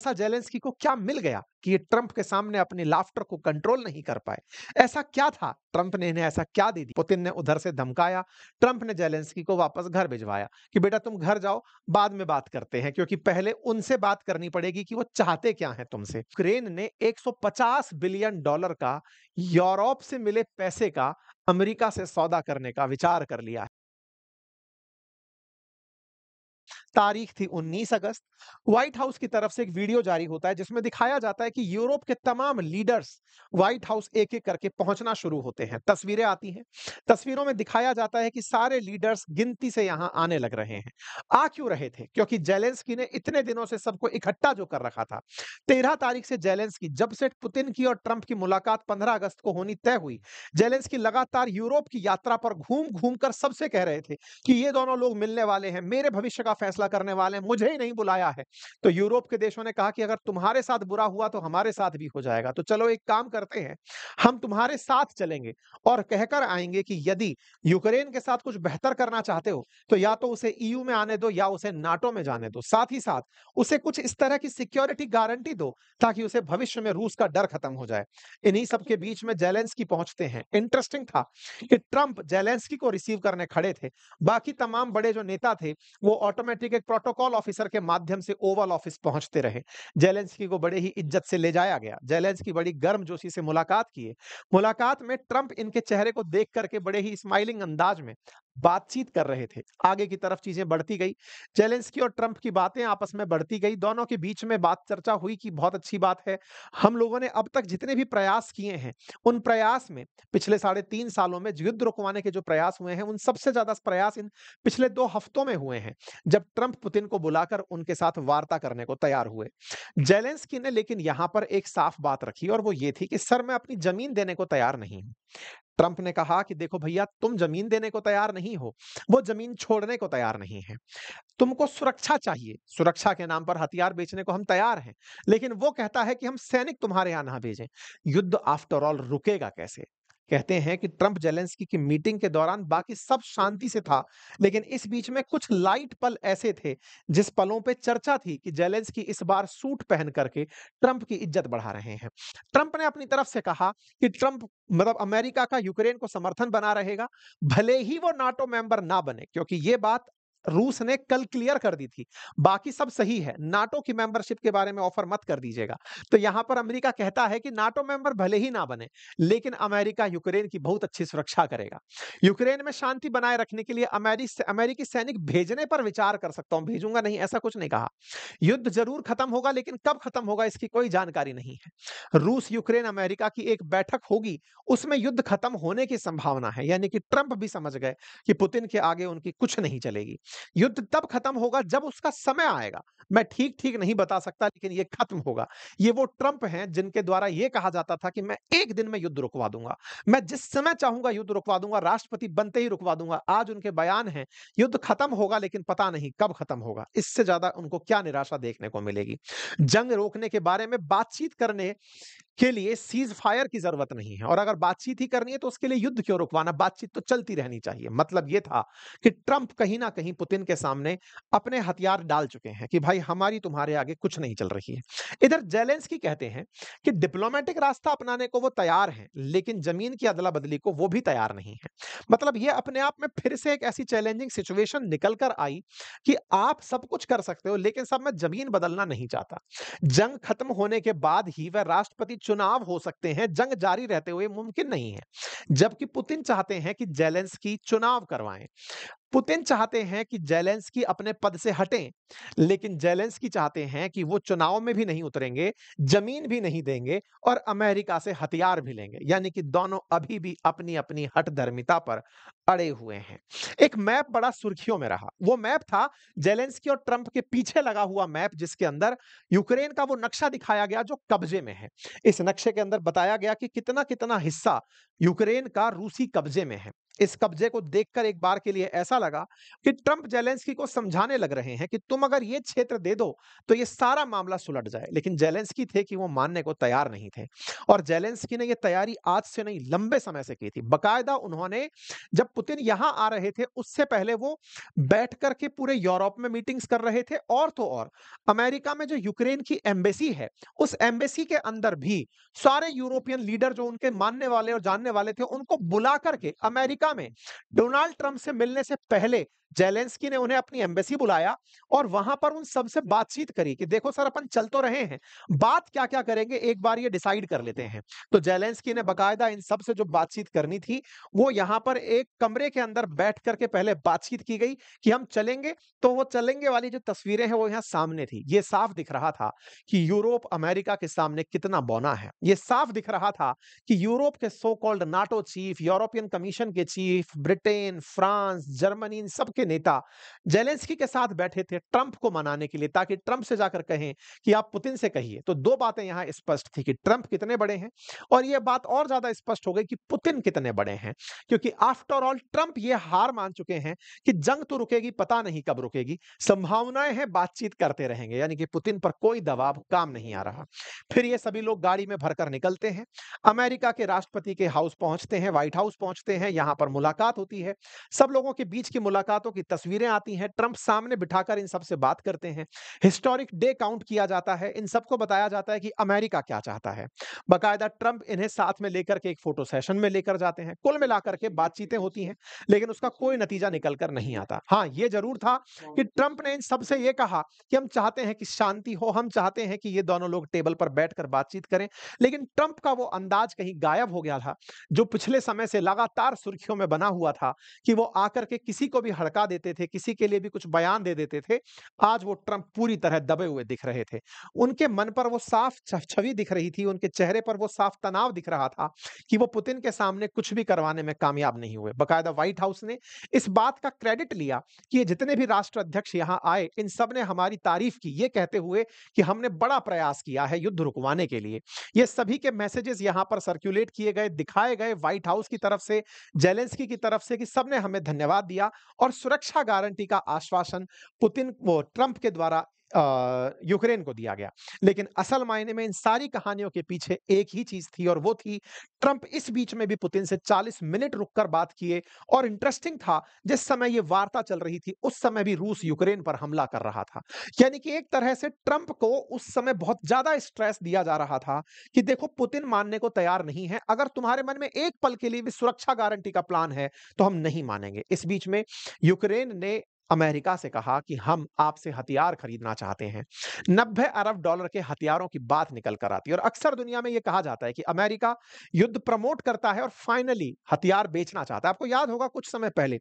ऐसा ज़ेलेंस्की को क्या मिल गया कि ये ट्रंप के सामने अपनी लाफ्टर को कंट्रोल नहीं कर पाए? ऐसा क्या था? ट्रंप ने इन्हें ऐसा क्या दे दिया? पुतिन ने उधर से धमकाया, ट्रंप ने ज़ेलेंस्की को वापस घर भिजवाया कि बेटा तुम घर जाओ, बाद में बात करते हैं, क्योंकि पहले उनसे बात करनी पड़ेगी कि वो चाहते क्या हैं तुमसे। यूक्रेन ने $150 बिलियन का यूरोप से मिले पैसे का अमेरिका से सौदा करने का विचार कर लिया है। तारीख थी 19 अगस्त। व्हाइट हाउस की तरफ से एक वीडियो जारी होता है जिसमें दिखाया जाता है कि यूरोप के तमाम लीडर्स व्हाइट हाउस एक-एक करके पहुंचना शुरू होते हैं। तस्वीरें आती हैं। तस्वीरों में दिखाया जाता है कि सारे लीडर्स गिनती से यहां आने लग रहे हैं। आ क्यों रहे थे? क्योंकि जेलेंस्की ने इतने दिनों से सबको इकट्ठा जो कर रखा था। 13 तारीख से जेलेंस्की, जब से पुतिन की और ट्रंप की मुलाकात 15 अगस्त को होनी तय हुई, जेलेंस्की लगातार यूरोप की यात्रा पर घूम-घूम कर सबसे कह रहे थे कि ये दोनों लोग मिलने वाले हैं, मेरे भविष्य का फैसला करने वाले हैं, मुझे ही नहीं बुलाया है। तो यूरोप के देशों ने कहा कि अगर तुम्हारे साथ बुरा हुआ तो हमारे साथ भी हो जाएगा। तो चलो एक काम करते हैं, हम तुम्हारे साथ चलेंगे और कहकर आएँगे कि यदि यूक्रेन के साथ कुछ बेहतर करना चाहते हो, तो या तो उसे ईयू में आने दो या उसे नाटो में जाने दो। साथ ही साथ उसे कुछ इस तरह की सिक्योरिटी गारंटी दो ताकि उसे भविष्य में रूस का डर खत्म हो जाए। इन्हीं सब के बीच में ज़ेलेंस्की पहुँचते हैं। इंटरेस्टिंग था कि ट्रंप ज़ेलेंस्की को रिसीव करने खड़े थे। बाकी तमाम बड़े जो नेता थे, वो ऑटोमेटिक एक प्रोटोकॉल ऑफिसर के माध्यम से ओवल ऑफिस पहुंचते रहे। जेलेंस्की को बड़े ही इज्जत से ले जाया गया। जेलेंस्की बड़ी गर्मजोशी से मुलाकात किए। मुलाकात में ट्रंप इनके चेहरे को देख करके बड़े ही स्माइलिंग अंदाज में बातचीत कर रहे थे। आगे की तरफ चीजें बढ़ती गई। जेलेंस्की और ट्रंप की बातें आपस में बढ़ती गई। दोनों के बीच में बात चर्चा हुई कि बहुत अच्छी बात है। हम लोगों ने अब तक जितने भी प्रयास किए हैं, उन प्रयास में पिछले साढ़े 3 सालों में युद्ध रुकवाने के जो प्रयास हुए हैं, उन सबसे ज्यादा प्रयास इन पिछले 2 हफ्तों में हुए हैं, जब ट्रंप पुतिन को बुलाकर उनके साथ वार्ता करने को तैयार हुए। जेलेंस्की ने लेकिन यहां पर एक साफ बात रखी और वो ये थी कि सर मैं अपनी जमीन देने को तैयार नहीं हूं। ट्रंप ने कहा कि देखो भैया तुम जमीन देने को तैयार नहीं हो, वो जमीन छोड़ने को तैयार नहीं है। तुमको सुरक्षा चाहिए, सुरक्षा के नाम पर हथियार बेचने को हम तैयार हैं, लेकिन वो कहता है कि हम सैनिक तुम्हारे यहां ना भेजें। युद्ध आफ्टर ऑल रुकेगा कैसे? कहते हैं कि ट्रंप जेलेंस्की की मीटिंग के दौरान बाकी सब शांति से था, लेकिन इस बीच में कुछ लाइट पल ऐसे थे जिस पलों पे चर्चा थी कि जेलेंस्की इस बार सूट पहन करके ट्रंप की इज्जत बढ़ा रहे हैं। ट्रंप ने अपनी तरफ से कहा कि ट्रंप मतलब अमेरिका का यूक्रेन को समर्थन बना रहेगा, भले ही वो नाटो मेंबर ना बने, क्योंकि ये बात रूस ने कल क्लियर कर दी थी। बाकी सब सही है, नाटो की मेंबरशिप के बारे में ऑफर मत कर दीजिएगा। तो यहां पर अमेरिका कहता है कि नाटो मेंबर भले ही ना बने, लेकिन अमेरिका यूक्रेन की बहुत अच्छी सुरक्षा करेगा। यूक्रेन में शांति बनाए रखने के लिए अमेरिकी सैनिक भेजने पर विचार कर सकता हूं, भेजूंगा नहीं ऐसा कुछ नहीं कहा। युद्ध जरूर खत्म होगा, लेकिन कब खत्म होगा इसकी कोई जानकारी नहीं है। रूस, यूक्रेन, अमेरिका की एक बैठक होगी, उसमें युद्ध खत्म होने की संभावना है। यानी कि ट्रंप भी समझ गए कि पुतिन के आगे उनकी कुछ नहीं चलेगी। युद्ध तब खत्म होगा जब उसका समय आएगा। मैं ठीक-ठीक नहीं बता सकता, लेकिन ये खत्म होगा। ये वो ट्रंप हैं जिनके द्वारा ये कहा जाता था कि मैं 1 दिन में युद्ध रुकवा दूँगा। मैं जिस समय चाहूँगा युद्ध रुकवा दूँगा, राष्ट्रपति बनते ही रुकवा दूँगा। आज उनके बयान हैं, युद्ध खत्म होगा लेकिन पता नहीं कब खत्म होगा। इससे ज़्यादा उनको क्या निराशा देखने को मिलेगी। जंग रोकने के बारे में बातचीत करने के लिए सीज़ फायर की ज़रूरत नहीं है, और अगर बातचीत ही करनी है तो उसके लिए युद्ध क्यों रुकवाना? बातचीत तो चलती रहनी चाहिए। मतलब ये था कि ट्रंप कहीं न कहीं पुतिन के सामने अपने हथियार डाल चुके हैं कि भाई हमारी तुम्हारे आगे कुछ नहीं चल रही है। इधर ज़ेलेंस्की कहते हैं कि डिप्लोमैटिक रास्ता अपनाने को वो तैयार हैं, लेकिन ज़मीन की अदला-बदली को वो भी तैयार नहीं है। मतलब ये अपने आप में फिर से एक ऐसी चैलेंजिंग सिचुएशन निकल कर आई कि आप सब कुछ कर सकते हो, लेकिन साहब मैं ज़मीन बदलना नहीं चाहता। जंग खत्म होने के बाद ही वह राष्ट्रपति चुनाव हो सकते हैं, जंग जारी रहते हुए मुमकिन नहीं है। जबकि पुतिन चाहते हैं कि ज़ेलेंस्की चुनाव करवाएँ। पुतिन चाहते हैं कि ज़ेलेंस्की अपने पद से हटें, लेकिन ज़ेलेंस्की चाहते हैं कि वो चुनाव में भी नहीं उतरेंगे, ज़मीन भी नहीं देंगे और अमेरिका से हथियार भी लेंगे। यानी कि दोनों अभी भी अपनी-अपनी हठधर्मिता पर अड़े हुए हैं। एक मैप बड़ा सुर्खियों में रहा। वो मैप था ज़ेलेंस्की और ट्रंप के पीछे लगा हुआ मैप, जिसके अंदर यूक्रेन का वो नक्शा दिखाया गया जो कब्जे में है। इस नक्शे के अंदर बताया गया कि कितना-कितना हिस्सा यूक्रेन का रूसी कब्जे में है। इस कब्जे को देखकर एक बार के लिए ऐसा लगा कि ट्रंप ज़ेलेंस्की को समझाने लग रहे हैं कि तुम अगर ये क्षेत्र दे दो, तो ये सारा मामला सुलझ जाए। लेकिन ज़ेलेंस्की थे कि वो मानने को तैयार नहीं थे और ज़ेलेंस्की ने ये तैयारी आज से नहीं, लंबे समय से की थी। बाकायदा उन्होंने जब पुतिन यहाँ आ रहे थे, उससे पहले वो बैठ कर के पूरे यूरोप में मीटिंग्स कर रहे थे और तो और अमेरिका में जो यूक्रेन की एम्बेसी है, उस एम्बेसी के अंदर भी सारे यूरोपियन लीडर जो उनके मानने वाले और जानने वाले थे, उनको बुला करके अमेरिका में डोनाल्ड ट्रंप से मिलने से पहले ज़ेलेंस्की ने उन्हें अपनी एम्बेसी बुलाया और वहां पर उन सबसे बातचीत करी कि देखो सर, अपन चल तो रहे हैं, बात क्या-क्या करेंगे एक बार ये डिसाइड कर लेते हैं। तो ज़ेलेंस्की ने बाकायदा इन सब से जो बातचीत करनी थी, वो यहाँ पर एक कमरे के अंदर बैठ कर के पहले बातचीत की गई कि हम चलेंगे, तो वो चलेंगे वाली जो तस्वीरें हैं वो यहाँ सामने थी। ये साफ दिख रहा था कि यूरोप अमेरिका के सामने कितना बौना है। ये साफ दिख रहा था कि यूरोप के so called NATO chief, European commission के चीफ, ब्रिटेन, फ्रांस, जर्मनी, इन सब के नेता ज़ेलेंस्की के साथ बैठे थे ट्रंप को मनाने के लिए, ताकि ट्रंप से जाकर कहें कि आप पुतिन से कहिए। तो 2 बातें यहाँ स्पष्ट थी कि ट्रंप कितने बड़े हैं और ये बात और ज़्यादा स्पष्ट हो गई कि पुतिन कितने बड़े हैं। क्योंकि आफ्टर ऑल ट्रंप ये हार मान चुके हैं कि जंग तो रुकेगी, पता नहीं कब रुकेगी। संभावनाएं हैं, बातचीत करते रहेंगे, यानी कि पुतिन पर कोई दबाव काम नहीं आ रहा। फिर ये सभी लोग गाड़ी में भरकर निकलते हैं, अमेरिका के राष्ट्रपति के हाउस पहुंचते हैं, व्हाइट हाउस पहुंचते हैं, यहाँ पर मुलाकात होती है। सब लोगों के बीच की मुलाकातों की तस्वीरें आती हैं, ट्रंप सामने बिठाकर इन सबसे बात करते हैं। हिस्टोरिक डे काउंट किया जाता है, इन सबको बताया जाता है कि अमेरिका क्या चाहता है। बाकायदा ट्रंप इन्हें साथ में लेकर के एक फोटो सेशन में लेकर जाते हैं। कुल मिलाकर के बातचीतें होती हैं, लेकिन उसका कोई नतीजा निकल कर नहीं आता। हाँ, ये जरूर था कि ट्रंप ने इन सबसे ये कहा कि हम चाहते हैं कि शांति हो, हम चाहते हैं कि ये दोनों लोग टेबल पर बैठकर बातचीत करें। लेकिन ट्रंप का वो अंदाज कहीं गायब हो गया था, जो पिछले समय से लगातार सुर्खियों में बना हुआ था कि वो आकर के किसी को भी हड़का देते थे, किसी के लिए भी कुछ बयान दे देते थे। आज वो ट्रंप पूरी तरह दबे हुए दिख रहे थे। उनके मन पर वो साफ छवि दिख रही थी, उनके चेहरे पर वो साफ तनाव दिख रहा था कि वो पुतिन के सामने कुछ भी करवाने में कामयाब नहीं हुए। बाकायदा व्हाइट हाउस ने इस बात का क्रेडिट लिया कि ये जितने भी राष्ट्र अध्यक्ष यहाँ आए, इन सब ने हमारी तारीफ की, ये कहते हुए कि हमने बड़ा प्रयास किया है युद्ध रुकवाने के लिए। ये सभी के मैसेजेस यहाँ पर सर्कुलेट किए गए, दिखाए गए व्हाइट हाउस की तरफ से, ज़ेलेंस्की की तरफ से, कि सबने हमें धन्यवाद दिया और सुरक्षा गारंटी का आश्वासन पुतिन वो ट्रंप के द्वारा यूक्रेन को दिया गया। लेकिन असल मायने में इन सारी कहानियों के पीछे एक ही चीज थी और वो थी ट्रंप इस बीच में भी पुतिन से 40 मिनट रुककर बात किए। और इंटरेस्टिंग था, जिस समय ये वार्ता चल रही थी उस समय भी रूस यूक्रेन पर हमला कर रहा था। यानी कि एक तरह से ट्रंप को उस समय बहुत ज्यादा स्ट्रेस दिया जा रहा था कि देखो, पुतिन मानने को तैयार नहीं है, अगर तुम्हारे मन में एक पल के लिए भी सुरक्षा गारंटी का प्लान है तो हम नहीं मानेंगे। इस बीच में यूक्रेन ने अमेरिका से कहा कि हम आपसे हथियार खरीदना चाहते हैं। 90 अरब डॉलर के हथियारों की बात निकल कर आती है। और अक्सर दुनिया में यह कहा जाता है कि अमेरिका युद्ध प्रमोट करता है और फाइनली हथियार बेचना चाहता है। आपको याद होगा कुछ समय पहले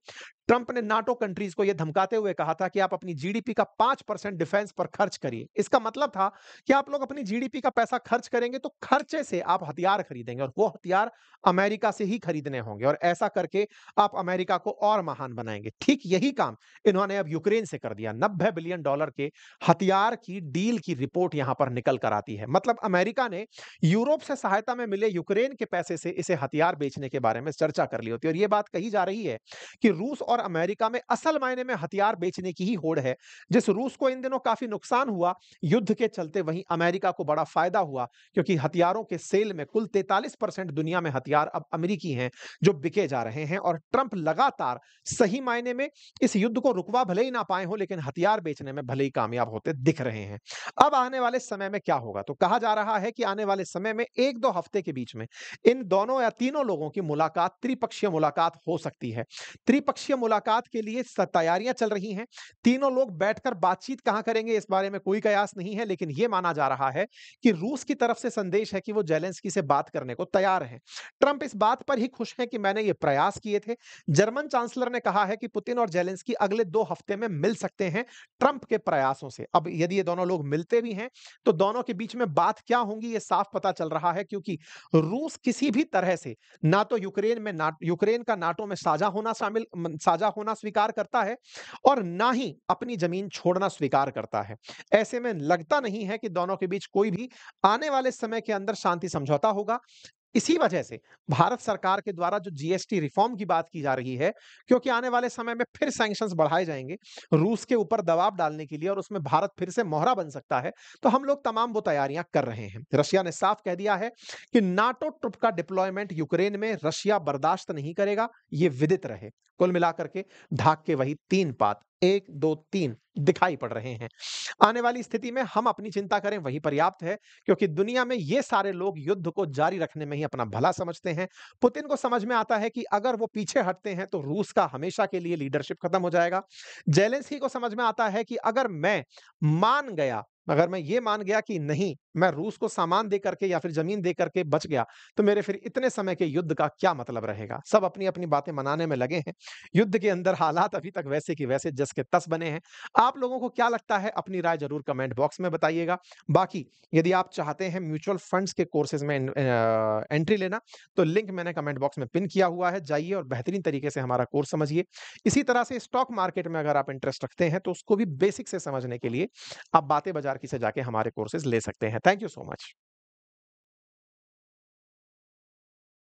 ट्रंप ने नाटो कंट्रीज को यह धमकाते हुए कहा था कि आप अपनी जीडीपी का 5% डिफेंस पर खर्च करिए। इसका मतलब था कि आप लोग अपनी जीडीपी का पैसा खर्च करेंगे तो खर्चे से आप हथियार खरीदेंगे और वो हथियार अमेरिका से ही खरीदने होंगे और ऐसा करके आप अमेरिका को और महान बनाएंगे। ठीक यही काम इन्होंने अब यूक्रेन से कर दिया। 90 बिलियन डॉलर के हथियार की डील की रिपोर्ट यहां पर निकल कर आती है। मतलब अमेरिका ने यूरोप से सहायता में मिले यूक्रेन के पैसे से इसे हथियार बेचने के बारे में चर्चा कर ली होती है। और यह बात कही जा रही है कि रूस और अमेरिका में असल मायने में हथियार बेचने की ही होड़ है। जिस रूस को इन दिनों काफी नुकसान हुआ युद्ध के चलते, वहीं अमेरिका को बड़ा फायदा हुआ, क्योंकि हथियारों के सेल में कुल 43% दुनिया में हथियार अब अमेरिकी हैं जो बिके जा रहे हैं। और ट्रंप लगातार सही मायने में इस युद्ध को रुकवा भले ही ना पाए हो, लेकिन हथियार बेचने में भले ही कामयाब होते दिख रहे हैं। अब आने वाले समय में क्या होगा, तो कहा जा रहा है कि आने वाले समय में 1-2 हफ्ते के बीच में इन दोनों या तीनों लोगों की मुलाकात, त्रिपक्षीय मुलाकात हो सकती है। त्रिपक्षीय मुलाकात के लिए तैयारियां चल रही हैं। तीनों लोग बैठकर बातचीत कहां करेंगे इस बारे में कोई कयास नहीं है, लेकिन यह माना जा रहा है कि रूस की तरफ से संदेश है कि वो ज़ेलेंस्की से बात करने को तैयार है। ट्रंप इस बात पर ही खुश हैं कि मैंने ये प्रयास किए थे। जर्मन चांसलर ने कहा है कि पुतिन और ज़ेलेंस्की अगले 2 हफ्ते में मिल सकते हैं ट्रंप के प्रयासों से। अब यदि ये दोनों लोग मिलते भी हैं तो दोनों के बीच में बात क्या होंगी ये साफ पता चल रहा है, क्योंकि रूस किसी भी तरह से ना तो यूक्रेन का नाटो में साझा होना स्वीकार करता है और ना ही अपनी जमीन छोड़ना स्वीकार करता है। ऐसे में लगता नहीं है कि दोनों के बीच कोई भी आने वाले समय के अंदर शांति समझौता होगा। इसी वजह से भारत सरकार के द्वारा जो जीएसटी रिफॉर्म की बात की जा रही है, क्योंकि आने वाले समय में फिर सैंक्शंस बढ़ाए जाएँगे, रूस के ऊपर दबाव डालने के लिए और उसमें भारत फिर से मोहरा बन सकता है, तो हम लोग तमाम वो तैयारियां कर रहे हैं। रशिया ने साफ कह दिया है कि नाटो ट्रुप का डिप्लॉयमेंट यूक्रेन में रशिया बर्दाश्त नहीं करेगा, ये विदित रहे। कुल मिलाकर के ढाक के वही 3 पात 1, 2, 3 दिखाई पड़ रहे हैं। आने वाली स्थिति में हम अपनी चिंता करें वही पर्याप्त है, क्योंकि दुनिया में ये सारे लोग युद्ध को जारी रखने में ही अपना भला समझते हैं। पुतिन को समझ में आता है कि अगर वो पीछे हटते हैं तो रूस का हमेशा के लिए लीडरशिप खत्म हो जाएगा। ज़ेलेंस्की को समझ में आता है कि अगर मैं ये मान गया कि नहीं, मैं रूस को सामान दे करके या फिर ज़मीन दे करके बच गया, तो मेरे फिर इतने समय के युद्ध का क्या मतलब रहेगा? सब अपनी-अपनी बातें मनाने में लगे हैं। युद्ध के अंदर हालात अभी तक वैसे के वैसे जस के तस बने हैं। आप लोगों को क्या लगता है? अपनी राय ज़रूर कमेंट बॉक्स में बताइएगा। बाकी यदि आप चाहते हैं म्यूचुअल फंड्स के कोर्सेज़ में एंट्री लेना, तो लिंक मैंने कमेंट बॉक्स में पिन किया हुआ है। जाइए और बेहतरीन तरीके से हमारा कोर्स समझिए। इसी तरह से स्टॉक मार्केट में अगर आप इंटरेस्ट रखते हैं, तो उसको भी बेसिक से समझने के लिए आप बातें बाज़ार की से जाके हमारे कोर्सेज़ ले सकते हैं। Thank you so much.